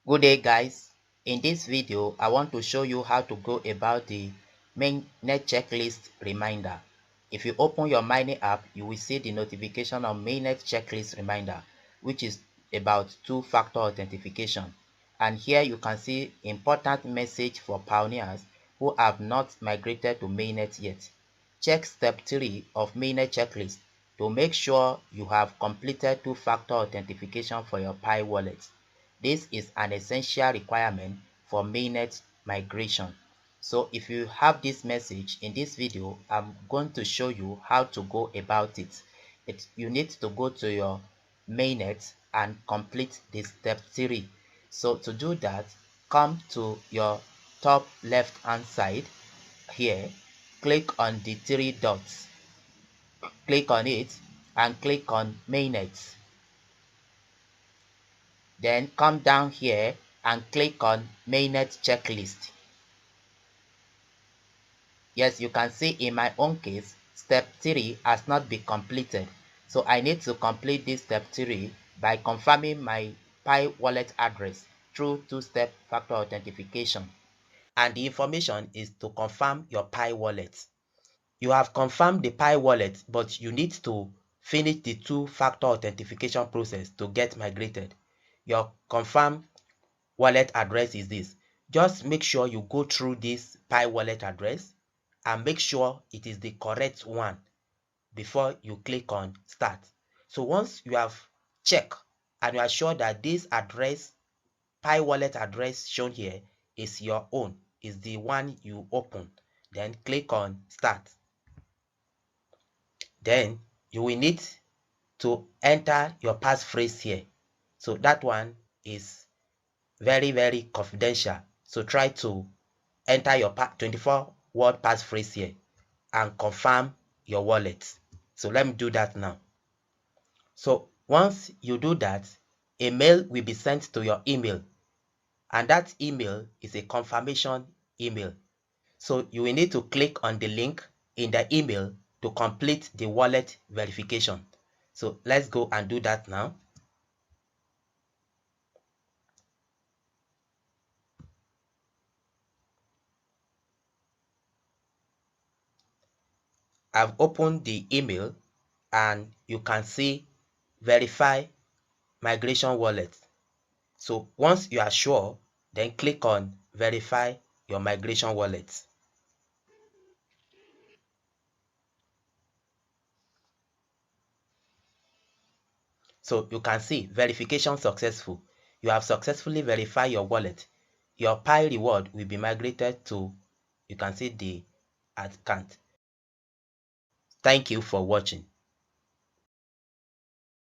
Good day guys. In this video, I want to show you how to go about the Mainnet checklist reminder. If you open your Mainnet app, you will see the notification on Mainnet checklist reminder, which is about two-factor authentication. And here you can see important message for pioneers who have not migrated to Mainnet yet. Check step 3 of Mainnet checklist to make sure you have completed two-factor authentication for your Pi wallet. This is an essential requirement for mainnet migration. So if you have this message in this video, I'm going to show you how to go about it. You need to go to your mainnet and complete this step 3. So to do that, come to your top left hand side here, click on the three dots, click on it and click on mainnet. Then come down here and click on Mainnet checklist. Yes, you can see in my own case, step 3 has not been completed. So I need to complete this step 3 by confirming my Pi wallet address through two-step factor authentication. And the information is to confirm your Pi wallet. You have confirmed the Pi wallet, but you need to finish the two-factor authentication process to get migrated. Your confirm wallet address is this. Just make sure you go through this Pi wallet address and make sure it is the correct one before you click on start. So once you have checked and you are sure that this address, Pi wallet address shown here, is your own, is the one you open, then click on start. Then you will need to enter your passphrase here. So that one is very confidential. So try to enter your 24-word passphrase here and confirm your wallet. So let me do that now. So once you do that, a mail will be sent to your email, and that email is a confirmation email. So you will need to click on the link in the email to complete the wallet verification. So let's go and do that now. I've opened the email and you can see verify migration wallet. So once you are sure, then click on verify your migration wallet. So you can see verification successful. You have successfully verified your wallet. Your Pi reward will be migrated to, you can see the account. Thank you for watching.